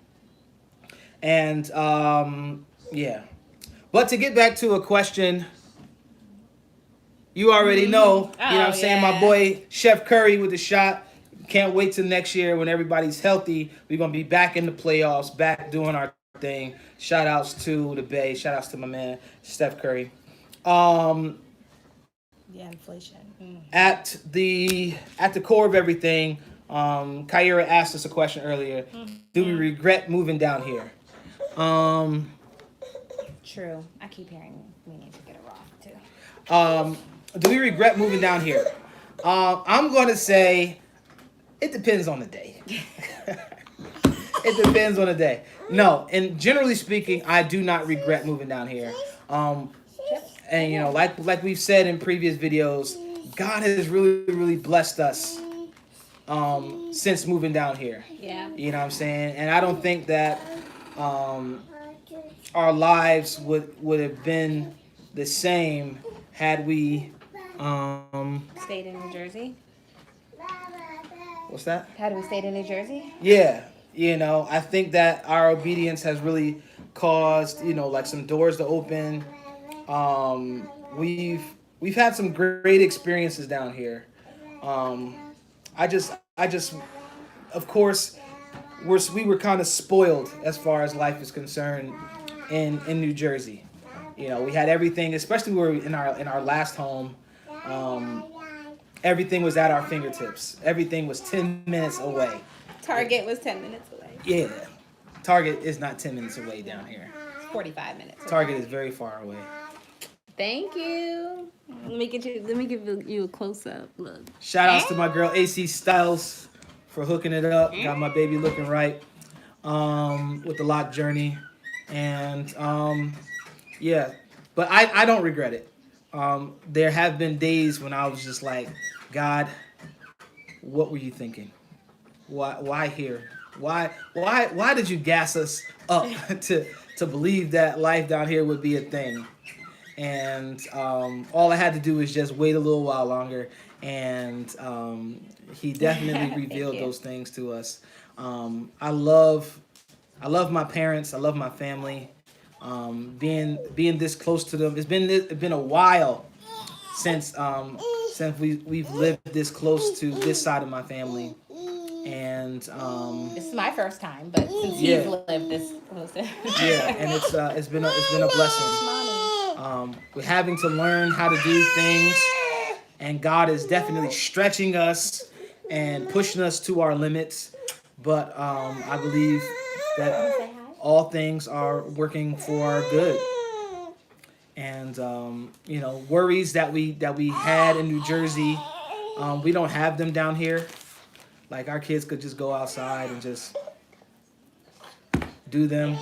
And yeah. But to get back to a question, you already know, you know what I'm saying? My boy Chef Curry with the shot. Can't wait till next year when everybody's healthy. We're going to be back in the playoffs, back doing our thing. Shout outs to the Bay. Shout outs to my man, Steph Curry. Yeah, inflation. At the core of everything, Kyra asked us a question earlier. Do we regret moving down here? True. I keep hearing we need to get a rock too. Do we regret moving down here? I'm going to say it depends on the day. It depends on the day. No, and generally speaking, I do not regret moving down here. And like we've said in previous videos, God has really, really blessed us since moving down here. Yeah. You know what I'm saying? And I don't think that our lives would have been the same had we stayed in New Jersey. What's that? Had we stayed in New Jersey? Yeah. I think that our obedience has really caused, some doors to open. We've we've had some great experiences down here. I just, of course, we were kind of spoiled as far as life is concerned in New Jersey. You know, we had everything, especially we were in our last home. Um, Everything was at our fingertips. Everything was 10 minutes away. Target was 10 minutes away. Yeah, Target is not 10 minutes away down here. It's 45 minutes away. Target is very far away. Thank you. Let me give you a close up look. Shout outs to my girl AC Styles for hooking it up. Got my baby looking right with the lock journey. And yeah, but I don't regret it. There have been days when I was just like, God, what were you thinking? Why here? Why did you gas us up to believe that life down here would be a thing? And all I had to do was just wait a little while longer, and he definitely revealed those things to us. I love my parents. I love my family. Being this close to them. It's been a while since we've lived this close to this side of my family. And this is my first time, but since he's lived this close to and it's been a blessing. We're having to learn how to do things, and God is definitely stretching us and pushing us to our limits. But I believe that all things are working for our good. And you know, worries that we had in New Jersey, we don't have them down here. Like, our kids could just go outside and just do them.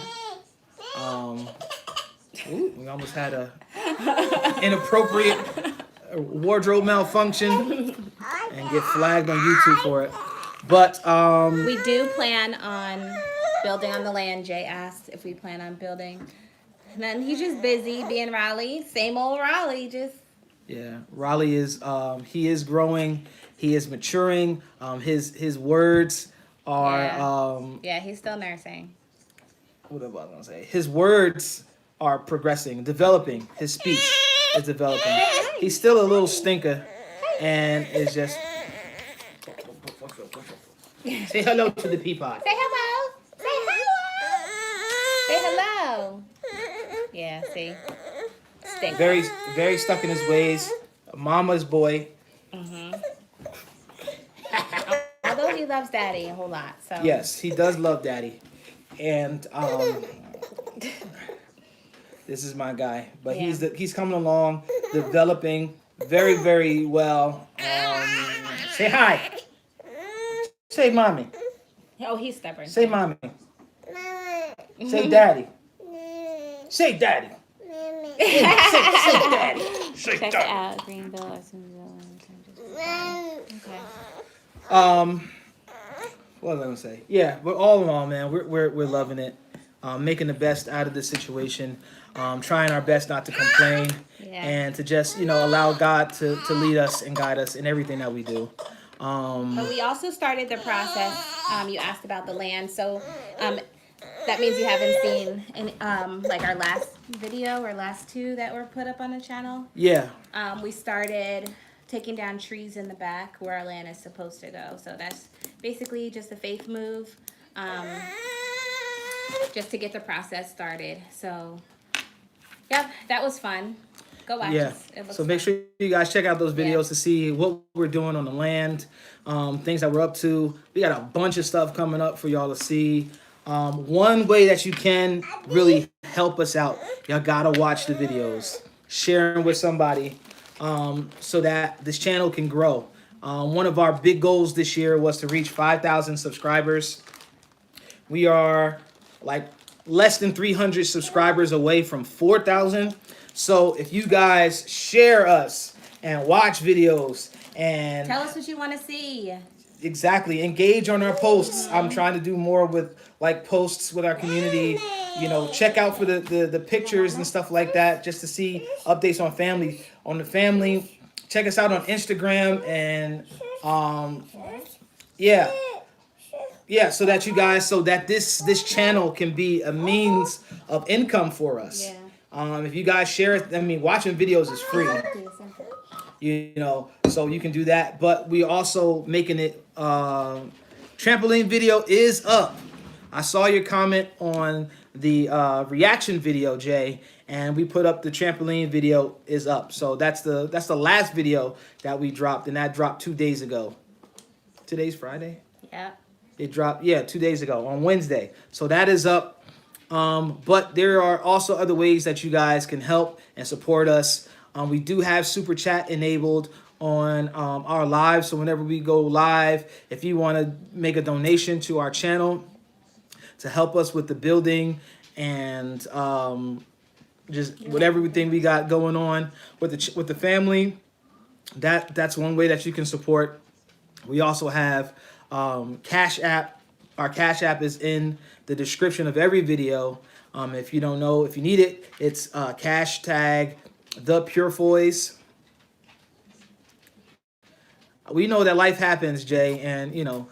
We almost had a inappropriate wardrobe malfunction and get flagged on YouTube for it. But we do plan on building on the land. Jay asked if we plan on building. And then he's just busy being Raleigh. Same old Raleigh, just. Yeah, Raleigh is he is growing. He is maturing. His words are he's still nursing. What am I gonna say? His words are progressing, developing. His speech is developing. He's still a little stinker, and is just say hello to the peapod. Say hello. Say hello. Say hello. Yeah, see, stinker. Very stuck in his ways. Mama's boy. Although he loves Daddy a whole lot, so Yes, he does love Daddy, and this is my guy. But he's coming along, developing very, very well. Say hi. Say mommy. Oh, he's stubborn. Say mommy. Say daddy. Say daddy. Say daddy. Say Check daddy. it out, Greenville or Sunville. Okay. What was I gonna say? Yeah, but all in all, man, we're loving it. Making the best out of the situation. Trying our best not to complain, and to just allow God to lead us and guide us in everything that we do. But we also started the process. You asked about the land, so that means you haven't seen any, like our last video or last two that were put up on the channel. Yeah. We started taking down trees in the back where our land is supposed to go. So that's basically just a faith move, just to get the process started. So, yeah, that was fun. Go watch it. So make sure you guys check out those videos to see what we're doing on the land, things that we're up to. We got a bunch of stuff coming up for y'all to see. One way that you can really help us out, y'all gotta watch the videos, share them with somebody, so that this channel can grow. One of our big goals this year was to reach 5,000 subscribers. We are like less than 300 subscribers away from 4,000. So if you guys share us and watch videos and tell us what you want to see. Exactly. Engage on our posts. I'm trying to do more with like posts with our community. Check out for the pictures and stuff like that, just to see updates on the family. Check us out on Instagram and so that this channel can be a means of income for us. If you guys share it, watching videos is free. you know, so you can do that. But we also making it, trampoline video is up. I saw your comment on the reaction video, Jay, and we put up the trampoline video is up. So that's the last video that we dropped, and that dropped 2 days ago. Today's Friday? Yeah. It dropped, yeah, 2 days ago on Wednesday. So that is up. But there are also other ways that you guys can help and support us. We do have Super Chat enabled on our live. So whenever we go live, if you want to make a donation to our channel to help us with the building and just whatever everything we got going on with the family, that's one way that you can support. We also have Cash App. Our Cash App is in the description of every video. If you don't know, if you need it, it's hashtag ThePurefoys. We know that life happens, Jay, and you know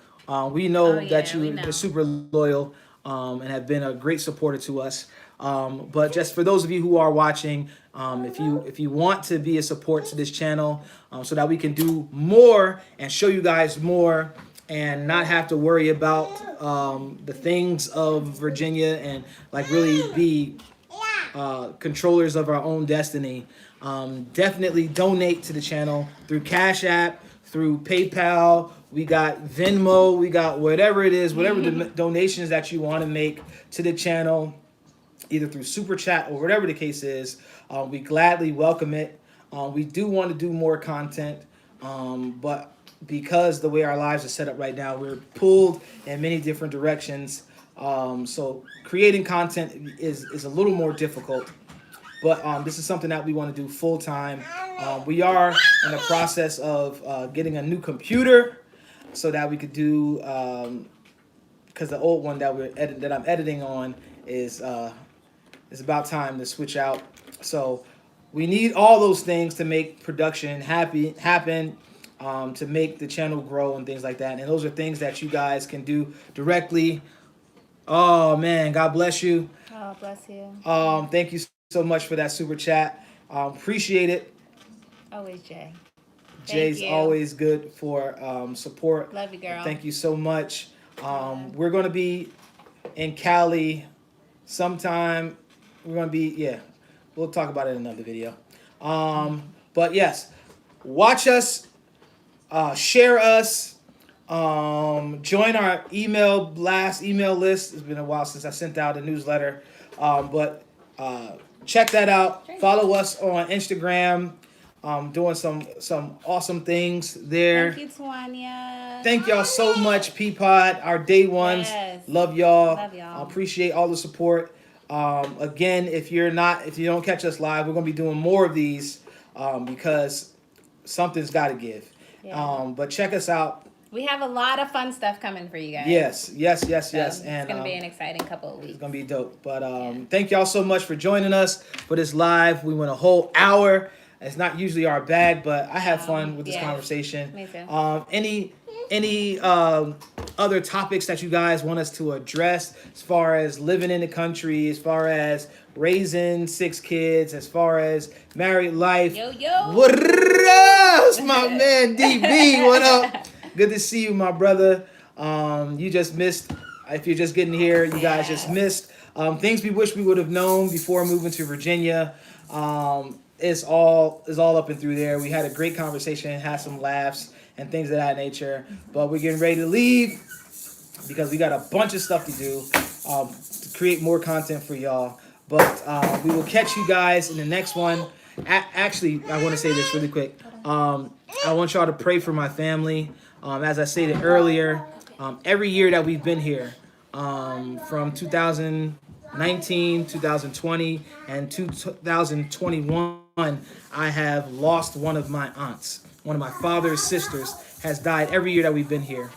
we know that you're super loyal and have been a great supporter to us. But just for those of you who are watching, if you want to be a support to this channel, so that we can do more and show you guys more and not have to worry about the things of Virginia and like really be controllers of our own destiny, definitely donate to the channel through Cash App, through PayPal. We got Venmo, we got whatever it is, whatever the donations that you want to make to the channel, either through Super Chat or whatever the case is. We gladly welcome it. We do want to do more content, but because the way our lives are set up right now, we're pulled in many different directions. So creating content is a little more difficult, but this is something that we want to do full time. We are in the process of getting a new computer so that we could do, because the old one that I'm editing on is about time to switch out. So we need all those things to make production happen. To make the channel grow and things like that. And those are things that you guys can do directly. Oh, man, God bless you. Oh, bless you. Thank you so much for that Super Chat. Appreciate it. Always, Jay. Jay's always good for support. Love you, girl. Thank you so much. We're going to be in Cali sometime. We're going to be, we'll talk about it in another video. But yes, watch us. Share us, join our email list. It's been a while since I sent out a newsletter, but check that out. Follow us on Instagram, doing some awesome things there. Thank you, Tanya. Thank y'all so much, Peapod, our day ones. Yes. Love y'all. Love y'all. Appreciate all the support. Again, if you don't catch us live, we're gonna be doing more of these because something's got to give. Yeah. But check us out. We have a lot of fun stuff coming for you guys. Yes. So And it's going to be an exciting couple of weeks. It's going to be dope. But thank y'all so much for joining us for this live. We went a whole hour. It's not usually our bag, but I had fun with this conversation. Me too. Any other topics that you guys want us to address as far as living in the country, as far as raising 6 kids, as far as married life? Yo. What up, my man DB? What up? Good to see you, my brother. You just missed. If you're just getting here, you guys just missed things we wish we would have known before moving to Virginia. It's all up and through there. We had a great conversation, had some laughs and things of that nature. But we're getting ready to leave because we got a bunch of stuff to do to create more content for y'all. But we will catch you guys in the next one. Actually, I want to say this really quick. I want y'all to pray for my family. As I stated earlier, every year that we've been here, from 2019, 2020, and 2021, I have lost one of my aunts. One of my father's sisters has died every year that we've been here.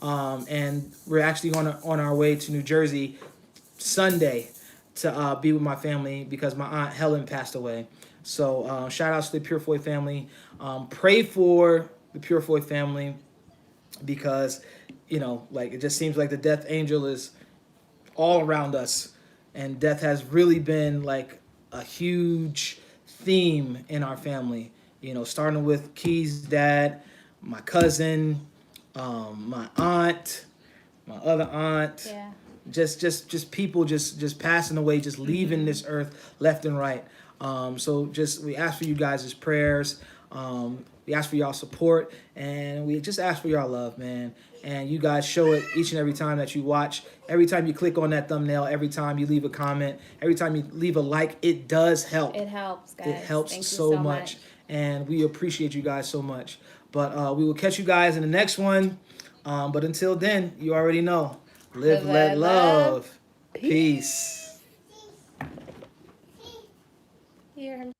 And we're actually on our way to New Jersey Sunday to be with my family because my aunt Helen passed away. So shout outs to the Purefoy family. Pray for the Purefoy family because, it just seems like the death angel is all around us. And death has really been like a huge theme in our family. You know, starting with Key's dad, my cousin, my aunt, my other aunt. Yeah. Just people just passing away, just leaving this earth left and right. So just we ask for you guys' prayers. We ask for y'all support, and we just ask for y'all love, man. And you guys show it each and every time that you watch. Every time you click on that thumbnail, every time you leave a comment, every time you leave a like, it does help. It helps, guys. It helps Thank you so much. And we appreciate you guys so much. But we will catch you guys in the next one. But until then, you already know. Live, let love. Peace. Hear him